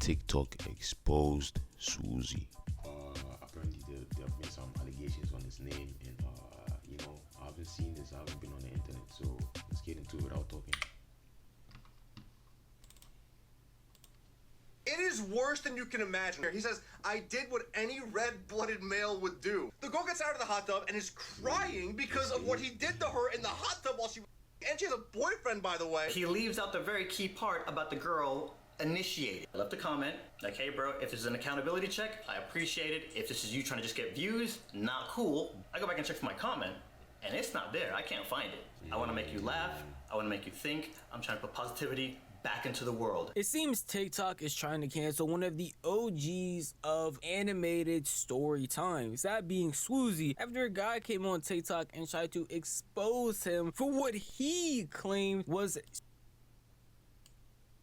TikTok exposed sWooZie. Apparently there have been some allegations on his name, and I haven't seen this. I haven't been on the internet, so let's get into it without talking. It is worse than you can imagine. He says, I did what any red-blooded male would do. The girl gets out of the hot tub and is crying because of what he did to her in the hot tub while she was... And she has a boyfriend, by the way. He leaves out the very key part about the girl initiated. I left a comment, like, hey bro, if this is an accountability check, I appreciate it. If this is you trying to just get views, not cool. I go back and check for my comment, and it's not there. I can't find it. I want to make you laugh. I want to make you think. I'm trying to put positivity back into the world. It seems TikTok is trying to cancel one of the OGs of animated story times, that being sWooZie, after a guy came on TikTok and tried to expose him for what he claimed was...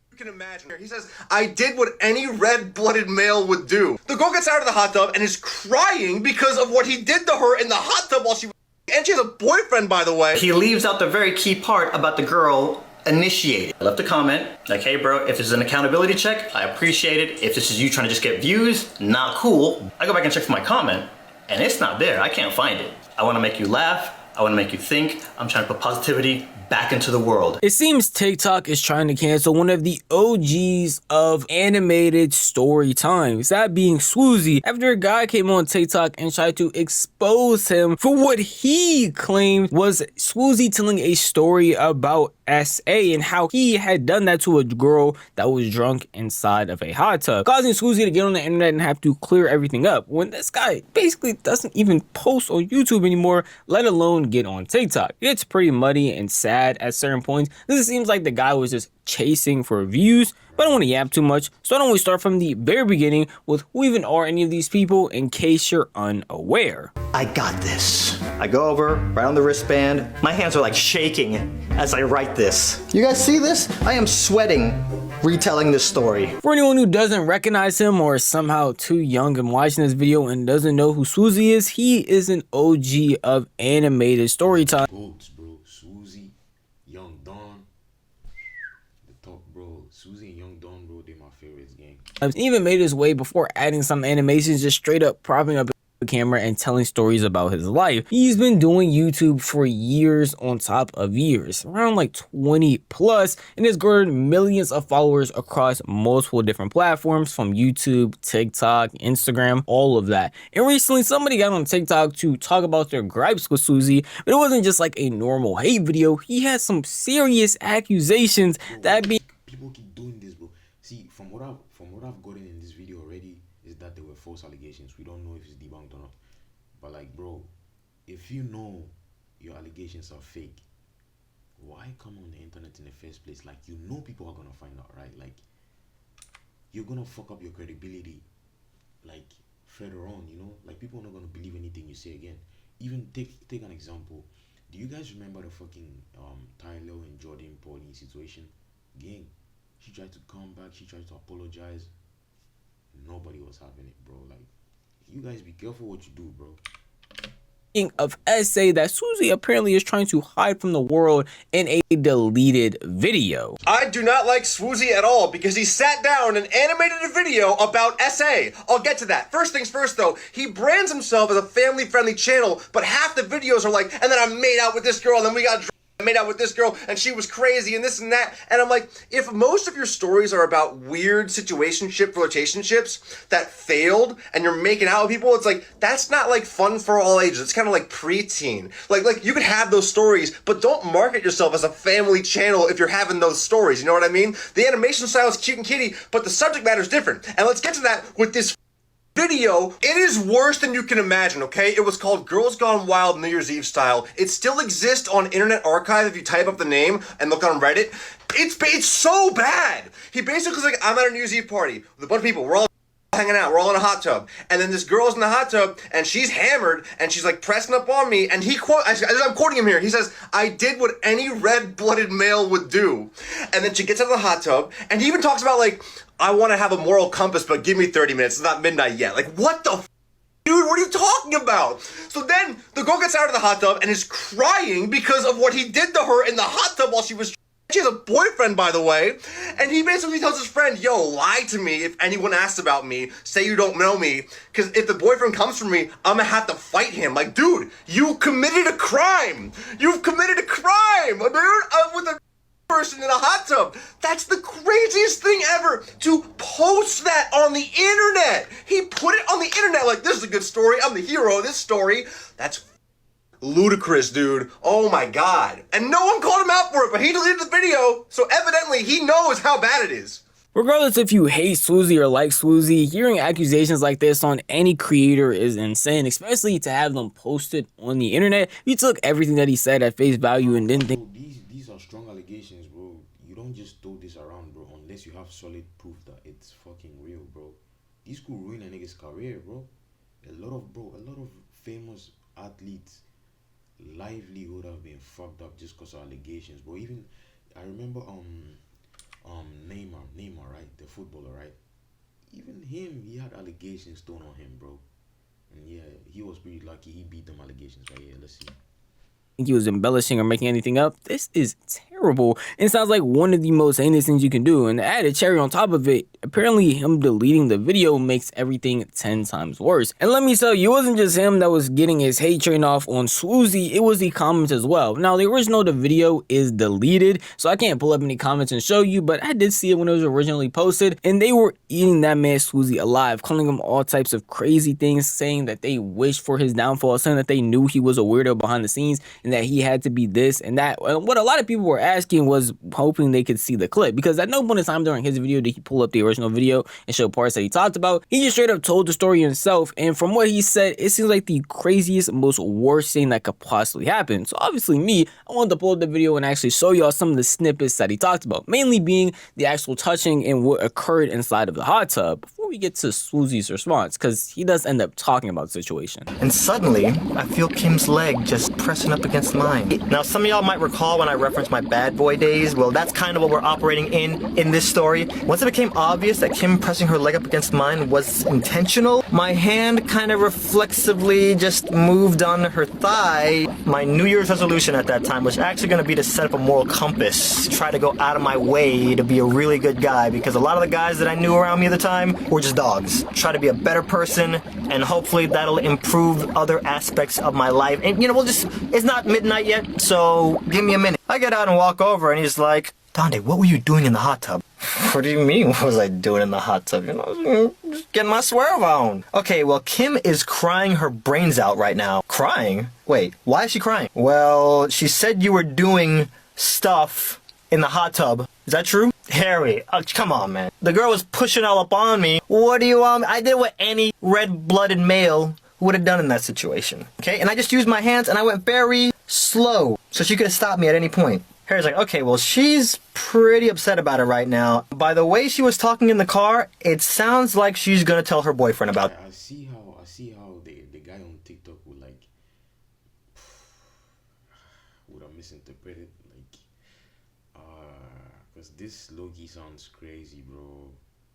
You can imagine. He says, I did what any red-blooded male would do. The girl gets out of the hot tub and is crying because of what he did to her in the hot tub while she was... And she has a boyfriend, by the way. He leaves out the very key part about the girl initiated. I left a comment, like, hey bro, if this is an accountability check, I appreciate it. If this is you trying to just get views, not cool. I go back and check for my comment, and it's not there. I can't find it. I want to make you laugh. I want to make you think. I'm trying to put positivity back into the world. It seems TikTok is trying to cancel one of the OGs of animated story times, that being sWooZie, after a guy came on TikTok and tried to expose him for what he claimed was sWooZie telling a story about SA and how he had done that to a girl that was drunk inside of a hot tub, causing sWooZie to get on the internet and have to clear everything up when this guy basically doesn't even post on YouTube anymore, let alone get on TikTok. It's pretty muddy and sad at certain points. This seems like the guy was just chasing for views, but I don't want to yap too much, so I don't want to start from the very beginning with who even are any of these people in case you're unaware. I got this. I go over, right on the wristband. My hands are like shaking as I write this. You guys see this? I am sweating retelling this story. For anyone who doesn't recognize him or is somehow too young and watching this video and doesn't know who sWooZie is, he is an OG of animated story time. Goats, bro. sWooZie, Young Dawn. The top, bro. sWooZie and Young Dawn, bro, they're my favorites, gang. He even made his way before adding some animations, just straight up propping up the camera and telling stories about his life. He's been doing YouTube for years on top of years, around like 20 plus, and has garnered millions of followers across multiple different platforms from YouTube, TikTok, Instagram, all of that. And recently somebody got on TikTok to talk about their gripes with sWooZie, but it wasn't just like a normal hate video. He had some serious accusations that be... People keep doing this, bro. See, from what I've gotten in this video already is that there were false allegations. We don't know if it's debunked or not. But like, bro, if you know your allegations are fake, why come on the internet in the first place? Like, you know people are gonna find out, right? Like, you're gonna fuck up your credibility, like, further on, you know? Like, people are not gonna believe anything you say again. Even take an example. Do you guys remember the fucking Tyler and Jordan Pauline situation? Gang, she tried to come back, she tried to apologize. Nobody was having it, bro. Like, you guys be careful what you do, bro. Of SA that sWooZie apparently is trying to hide from the world in a deleted video. I do not like sWooZie at all because he sat down and animated a video about SA. I'll get to that. First things first though, he brands himself as a family-friendly channel, but half the videos are like, and then I made out with this girl, and then we got made out with this girl and she was crazy and this and that. And I'm like, if most of your stories are about weird situationship flirtationships that failed and you're making out with people, it's like, that's not like fun for all ages. It's kind of like preteen. Like you could have those stories, but don't market yourself as a family channel if you're having those stories. You know what I mean? The animation style is cute and kitty, but the subject matter is different. And let's get to that with this video. It is worse than you can imagine, okay? It was called Girls Gone Wild New Year's Eve style. It still exists on Internet Archive if you type up the name and look on Reddit. It's so bad. He basically is like, I'm at a New Year's Eve party with a bunch of people. We're all hanging out. We're all in a hot tub. And then this girl's in the hot tub and she's hammered and she's like pressing up on me. And I'm quoting him here. He says, I did what any red-blooded male would do. And then she gets out of the hot tub and he even talks about like, I want to have a moral compass, but give me 30 minutes. It's not midnight yet. Like, what the f***? Dude, what are you talking about? So then the girl gets out of the hot tub and is crying because of what he did to her in the hot tub while she was... She has a boyfriend, by the way, and he basically tells his friend, yo, lie to me if anyone asks about me, say you don't know me, because if the boyfriend comes for me, I'm gonna have to fight him. Like, dude, you committed a crime. You've committed a crime, dude, with a person in a hot tub. That's the craziest thing ever, to post that on the internet. He put it on the internet like, this is a good story, I'm the hero of this story. That's ludicrous, dude. Oh my god. And no one called him out for it, but he deleted the video, so evidently he knows how bad it is. Regardless if you hate sWooZie or like sWooZie, hearing accusations like this on any creator is insane, especially to have them posted on the internet. You took everything that he said at face value and didn't think. These are strong allegations, bro. You don't just throw this around, bro, unless you have solid proof that it's fucking real, bro. These could ruin a nigga's career, bro. A lot of famous athletes' livelihood have been fucked up just because of allegations, bro. Even I remember Neymar, right, the footballer, right, even him, he had allegations thrown on him, bro, and yeah, he was pretty lucky he beat them allegations. But yeah, let's see. He was embellishing or making anything up. This is terrible and sounds like one of the most heinous things you can do. And to add a cherry on top of it, apparently him deleting the video makes everything 10 times worse. And let me tell you, it wasn't just him that was getting his hate train off on sWooZie, it was the comments as well. Now the original the video is deleted, so I can't pull up any comments and show you, but I did see it when it was originally posted, and they were eating that man sWooZie alive, calling him all types of crazy things, saying that they wished for his downfall, saying that they knew he was a weirdo behind the scenes and that he had to be this and that. And what a lot of people were asking was hoping they could see the clip, because at no point in time during his video did he pull up the original video and show parts that he talked about. He just straight up told the story himself, and from what he said, it seems like the craziest, most worst thing that could possibly happen. So obviously me, I wanted to pull up the video and actually show y'all some of the snippets that he talked about, mainly being the actual touching and what occurred inside of the hot tub, before we get to sWooZie's response, because he does end up talking about the situation. And suddenly, I feel Kim's leg just pressing up against mine. Now, some of y'all might recall when I referenced my bad boy days. Well, that's kind of what we're operating in this story. Once it became obvious that Kim pressing her leg up against mine was intentional, my hand kind of reflexively just moved on her thigh. My New Year's resolution at that time was actually going to be to set up a moral compass, try to go out of my way to be a really good guy, because a lot of the guys that I knew around me at the time were just dogs. Try to be a better person, and hopefully that'll improve other aspects of my life. And you know, it's not midnight yet, so give me a minute. I get out and walk over, and he's like, Donde, what were you doing in the hot tub? What do you mean, what was I doing in the hot tub? You know, just getting my swerve on. Okay, well, Kim is crying her brains out right now. Crying? Wait, why is she crying? Well, she said you were doing stuff in the hot tub. Is that true? Harry, come on, man. The girl was pushing all up on me. What do you want? I did what any red-blooded male would have done in that situation. Okay, and I just used my hands and I went very slow, so she could have stopped me at any point. Harry's like, okay, well, she's pretty upset about it right now. By the way she was talking in the car, it sounds like she's gonna tell her boyfriend about it. I see how the guy on TikTok would like would have misinterpreted, like because this low-key sounds crazy, bro.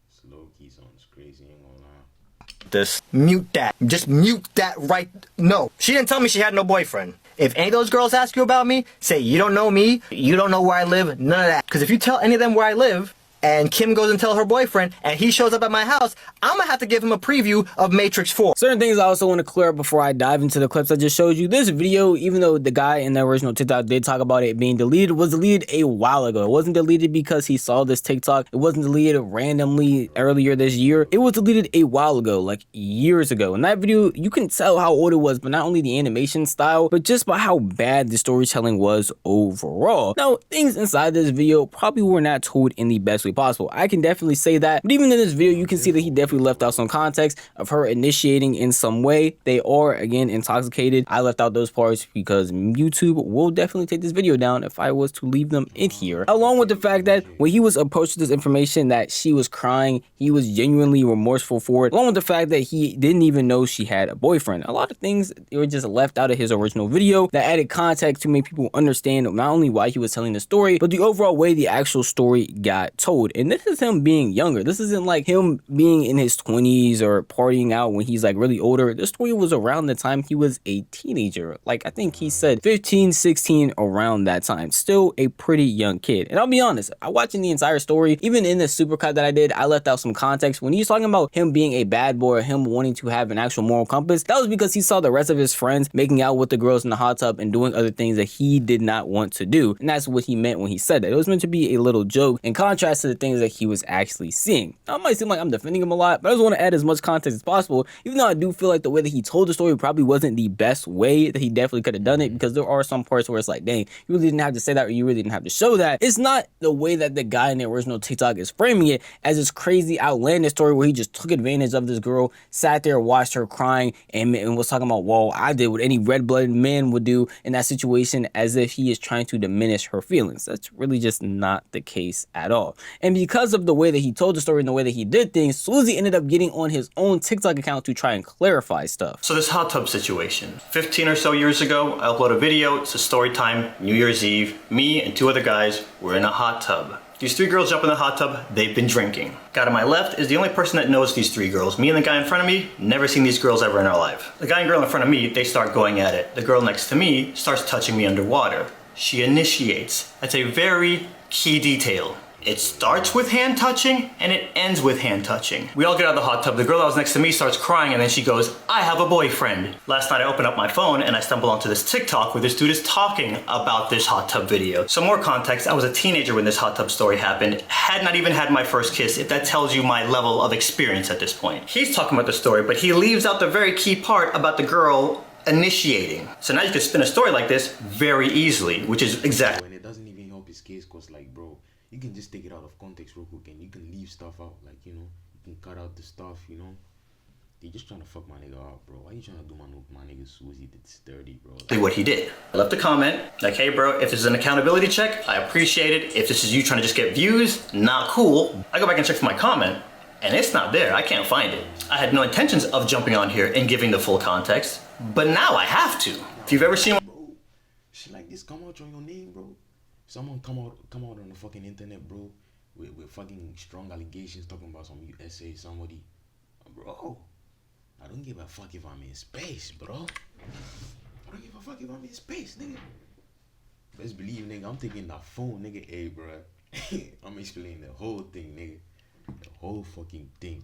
This low-key sounds crazy, ain't gonna lie. This. Mute that. Just mute that right. No. She didn't tell me she had no boyfriend. If any of those girls ask you about me, say you don't know me, you don't know where I live, none of that. Because if you tell any of them where I live, and Kim goes and tell her boyfriend, and he shows up at my house, I'm gonna have to give him a preview of Matrix 4. Certain things I also want to clear up before I dive into the clips I just showed you. This video, even though the guy in the original TikTok did talk about it being deleted, was deleted a while ago. It wasn't deleted because he saw this TikTok. It wasn't deleted randomly earlier this year. It was deleted a while ago, like years ago. In that video, you can tell how old it was, but not only the animation style, but just by how bad the storytelling was overall. Now, things inside this video probably were not told in the best way possible. I can definitely say that, but even in this video, you can see that he definitely left out some context of her initiating in some way. They are, again, intoxicated. I left out those parts because YouTube will definitely take this video down if I was to leave them in here. Along with the fact that when he was approached with this information that she was crying, he was genuinely remorseful for it. Along with the fact that he didn't even know she had a boyfriend. A lot of things were just left out of his original video that added context to make people understand not only why he was telling the story, but the overall way the actual story got told. old, and this is him being younger. This isn't like him being in his 20s or partying out when he's like really older. This story was around the time he was a teenager. Like I think he said 15, 16, around that time. Still a pretty young kid. And I'll be honest, I watching the entire story, even in the supercut that I did, I left out some context. When he's talking about him being a bad boy or him wanting to have an actual moral compass, that was because he saw the rest of his friends making out with the girls in the hot tub and doing other things that he did not want to do. And that's what he meant when he said that. It was meant to be a little joke in contrast to the things that he was actually seeing. Now, it might seem like I'm defending him a lot, but I just want to add as much context as possible, even though I do feel like the way that he told the story probably wasn't the best way that he definitely could have done it, because there are some parts where it's like, dang, you really didn't have to say that, or you really didn't have to show that. It's not the way that the guy in the original TikTok is framing it as this crazy outlandish story where he just took advantage of this girl, sat there, watched her crying, and was talking about, well, I did what any red-blooded man would do in that situation, as if he is trying to diminish her feelings. That's really just not the case at all. And because of the way that he told the story and the way that he did things, sWooZie ended up getting on his own TikTok account to try and clarify stuff. So this hot tub situation, 15 or so years ago, I uploaded a video. It's a story time, New Year's Eve. Me and two other guys were in a hot tub. These three girls jump in the hot tub, they've been drinking. Guy to my left is the only person that knows these three girls. Me and the guy in front of me, never seen these girls ever in our life. The guy and girl in front of me, they start going at it. The girl next to me starts touching me underwater. She initiates. That's a very key detail. It starts with hand touching and it ends with hand touching. We all get out of the hot tub. The girl that was next to me starts crying and then she goes, I have a boyfriend. Last night I opened up my phone and I stumbled onto this TikTok where this dude is talking about this hot tub video. Some more context, I was a teenager when this hot tub story happened. Had not even had my first kiss, if that tells you my level of experience at this point. He's talking about the story, but he leaves out the very key part about the girl initiating. So now you can spin a story like this very easily, which is exactly. And it doesn't even help his case, cause like, bro, you can just take it out of context real quick and you can leave stuff out. Like, you know, you can cut out the stuff, you know. They just trying to fuck my nigga up, bro. Why you trying to do my nigga sWooZie that's dirty, bro? Like, what he did. I left a comment like, hey bro, if this is an accountability check, I appreciate it. If this is you trying to just get views, not cool. I go back and check for my comment and it's not there. I can't find it. I had no intentions of jumping on here and giving the full context, but now I have to. If you've ever seen, bro, shit like this come out on your name, bro. Someone come out on the fucking internet, bro, with fucking strong allegations talking about some USA somebody. Bro, I don't give a fuck if I'm in space, bro. I don't give a fuck if I'm in space, nigga. Best believe, nigga, I'm taking that phone, nigga. Hey, bro. I'm explaining the whole thing, nigga. The whole fucking thing.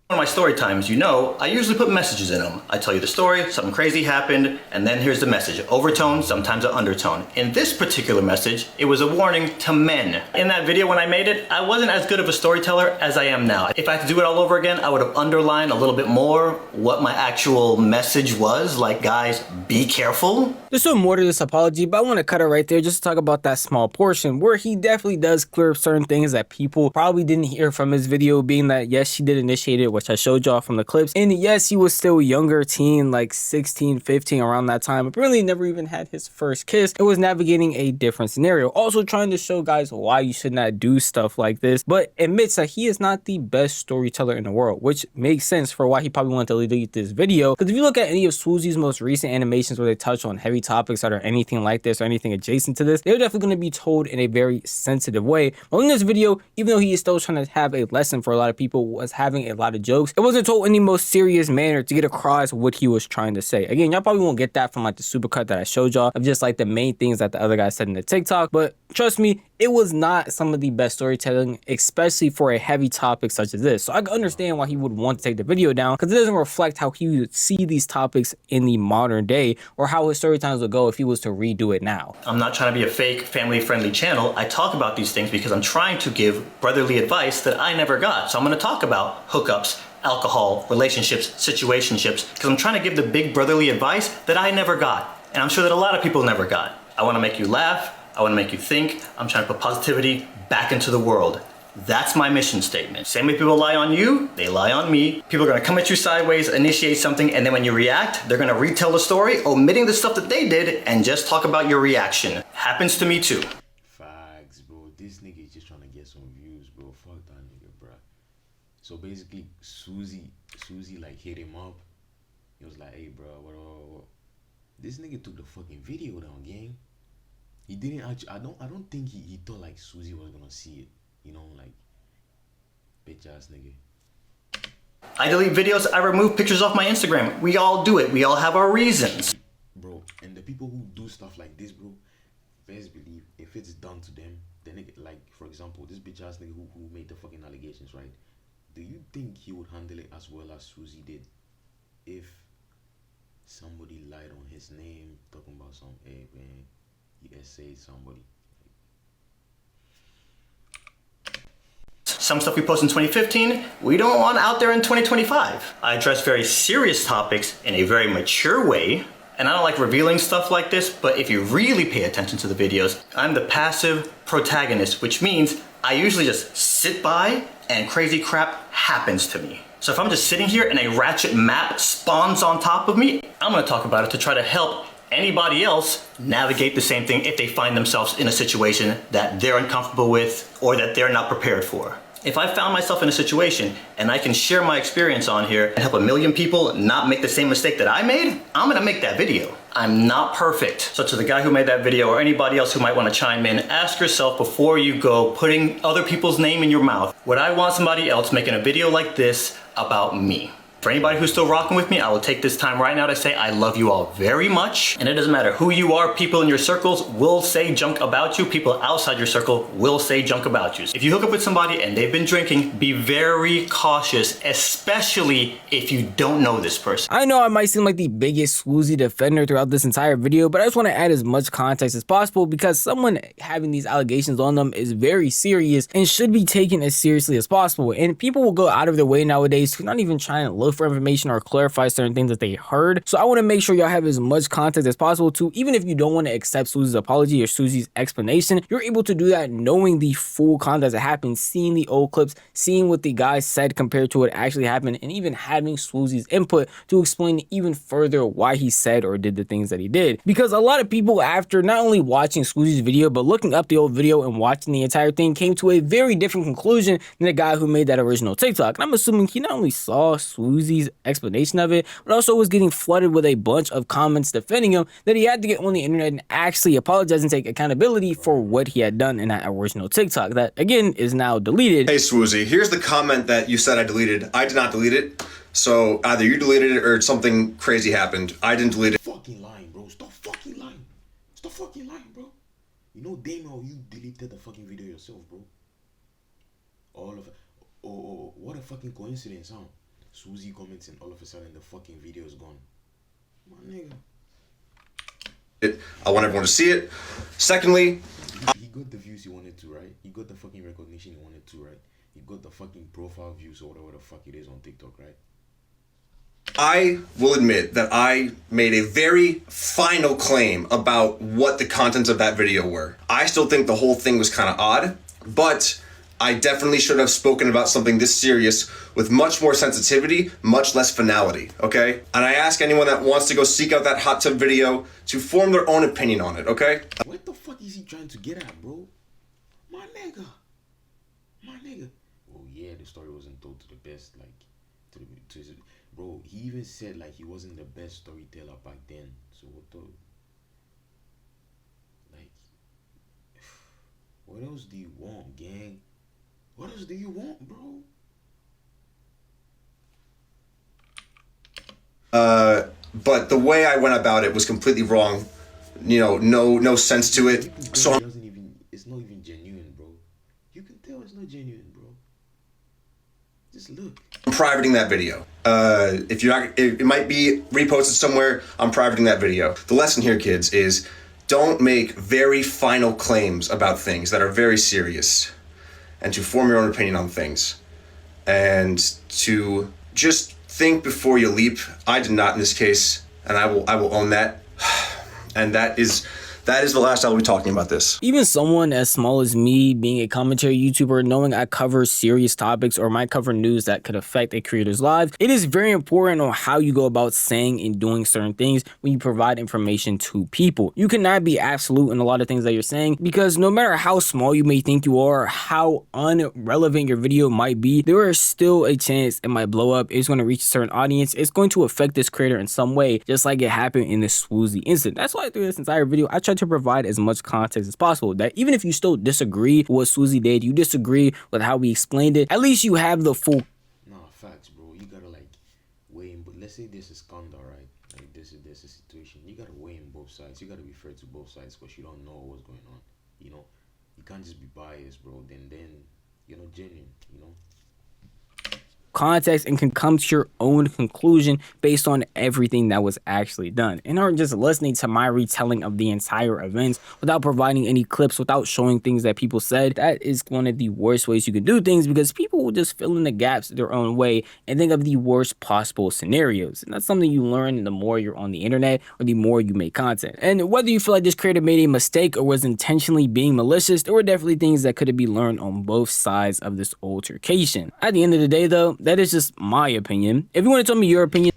one of my story times, you know, I usually put messages in them. I tell you the story, something crazy happened, and then here's the message. Overtone, sometimes an undertone. In this particular message, it was a warning to men. In that video when I made it, I wasn't as good of a storyteller as I am now. If I had to do it all over again, I would have underlined a little bit more what my actual message was. Like, guys, be careful. There's still more to this apology, but I want to cut it right there just to talk about that small portion where he definitely does clear up certain things that people probably didn't hear from his video, being that yes, she did initiate it, which I showed y'all from the clips, and yes, he was still younger teen, like 16, 15, around that time. Apparently never even had his first kiss. It was navigating a different scenario, also trying to show guys why you should not do stuff like this, but admits that he is not the best storyteller in the world, which makes sense for why he probably wanted to delete this video. Because if you look at any of sWooZie's most recent animations where they touch on heavy topics that are anything like this or anything adjacent to this, they're definitely going to be told in a very sensitive way. Well, in this video, even though he is still trying to have a lesson for a lot of people, was having a lot of jokes, it wasn't told in the most serious manner to get across what he was trying to say. Again, y'all probably won't get that from like the supercut that I showed y'all of just like the main things that the other guy said in the TikTok, but trust me, it was not some of the best storytelling, especially for a heavy topic such as this. So I can understand why he would want to take the video down, because it doesn't reflect how he would see these topics in the modern day or how his story times would go if he was to redo it now. I'm not trying to be a fake family-friendly channel. I talk about these things because I'm trying to give brotherly advice that I never got. So I'm going to talk about hookups, alcohol, relationships, situationships, because I'm trying to give the big brotherly advice that I never got. And I'm sure that a lot of people never got. I want to make you laugh. I want to make you think. I'm trying to put positivity back into the world. That's my mission statement. Same way people lie on you, they lie on me. People are gonna come at you sideways, initiate something, and then when you react, they're gonna retell the story, omitting the stuff that they did, and just talk about your reaction. Happens to me too. Facts, bro. This nigga is just trying to get some views, bro. Fuck that nigga, bro. So basically, sWooZie like hit him up. He was like, hey, bro, what? This nigga took the fucking video down, gang. He didn't actually, I don't think he thought like sWooZie was gonna see it. you know, like, bitch ass nigga. I delete videos, I remove pictures off my Instagram. We all do it. We all have our reasons. Bro, and the people who do stuff like this, bro, best believe if it's done to them, then nigga, like, for example, this bitch ass nigga who made the fucking allegations, right? Do you think he would handle it as well as sWooZie did if somebody lied on his name, talking about some, hey man, you essayed somebody? Some stuff we post in 2015, we don't want out there in 2025. I address very serious topics in a very mature way, and I don't like revealing stuff like this, but if you really pay attention to the videos, I'm the passive protagonist, which means I usually just sit by and crazy crap happens to me. So if I'm just sitting here and a ratchet map spawns on top of me, I'm gonna talk about it to try to help anybody else navigate the same thing if they find themselves in a situation that they're uncomfortable with or that they're not prepared for. If I found myself in a situation and I can share my experience on here and help a million people not make the same mistake that I made, I'm gonna make that video. I'm not perfect. So to the guy who made that video or anybody else who might wanna chime in, ask yourself before you go putting other people's name in your mouth, would I want somebody else making a video like this about me? For anybody who's still rocking with me, I will take this time right now to say I love you all very much. And it doesn't matter who you are, people in your circles will say junk about you. People outside your circle will say junk about you. If you hook up with somebody and they've been drinking, be very cautious, especially if you don't know this person. I know I might seem like the biggest sWooZie defender throughout this entire video, but I just want to add as much context as possible because someone having these allegations on them is very serious and should be taken as seriously as possible. And people will go out of their way nowadays to not even try and look for information or clarify certain things that they heard. So I want to make sure y'all have as much context as possible too. Even if you don't want to accept sWooZie's apology or sWooZie's explanation, you're able to do that knowing the full context that happened, seeing the old clips, seeing what the guy said compared to what actually happened, and even having sWooZie's input to explain even further why he said or did the things that he did. Because a lot of people, after not only watching sWooZie's video but looking up the old video and watching the entire thing, came to a very different conclusion than the guy who made that original TikTok. And I'm assuming he not only saw sWooZie's explanation of it, but also was getting flooded with a bunch of comments defending him, that he had to get on the internet and actually apologize and take accountability for what he had done in that original TikTok that again is now deleted. Hey sWooZie, here's the comment that you said I deleted. I did not delete it. So either you deleted it or something crazy happened. I didn't delete it. Fucking lying, bro. Stop fucking lying. Stop fucking lying, bro. You know damn well you deleted the fucking video yourself, bro. All of it. Oh, what a fucking coincidence, huh? sWooZie comments and all of a sudden the fucking video is gone. My nigga. I want everyone to see it. Secondly, he got the views he wanted to, right? He got the fucking recognition he wanted to, right? He got the fucking profile views or whatever the fuck it is on TikTok, right? I will admit that I made a very final claim about what the contents of that video were. I still think the whole thing was kind of odd, but I definitely should have spoken about something this serious with much more sensitivity, much less finality, okay? And I ask anyone that wants to go seek out that hot tub video to form their own opinion on it, okay? What the fuck is he trying to get at, bro? My nigga. My nigga. Oh yeah, the story wasn't told to the best, like, to his, bro, he even said, like, he wasn't the best storyteller back then. So what the, like, what else do you want, gang? What else do you want, bro? But the way I went about it was completely wrong. You know, no sense to it. So it's not even genuine, bro. You can tell it's not genuine, bro. Just look. I'm privating that video. If you're not, it might be reposted somewhere. I'm privating that video. The lesson here, kids, is don't make very final claims about things that are very serious, and to form your own opinion on things, and to just think before you leap. I did not in this case, and I will own that. And that is the last I will be talking about this. Even someone as small as me, being a commentary YouTuber, knowing I cover serious topics or might cover news that could affect a creator's lives, it is very important on how you go about saying and doing certain things when you provide information to people. You cannot be absolute in a lot of things that you're saying, because no matter how small you may think you are or how unrelevant your video might be, there is still a chance it might blow up. It's going to reach a certain audience. It's going to affect this creator in some way, just like it happened in this sWooZie incident. That's why through this entire video, I tried to provide as much context as possible, that even if you still disagree with what sWooZie did, you disagree with how he explained it, at least you have the full. Nah, facts, bro. You gotta like weigh in. But let's say this is Kanda, right? Like this is a situation. You gotta weigh in both sides. You gotta be fair to both sides because you don't know what's going on. You know, you can't just be biased, bro. Then you're not genuine. You know. Context and can come to your own conclusion based on everything that was actually done, and aren't just listening to my retelling of the entire events without providing any clips, without showing things that people said. That is one of the worst ways you can do things, because people will just fill in the gaps their own way and think of the worst possible scenarios, and that's something you learn the more you're on the internet or the more you make content. And whether you feel like this creator made a mistake or was intentionally being malicious, there were definitely things that could be learned on both sides of this altercation. At the end of the day though, that is just my opinion. If you want to tell me your opinion,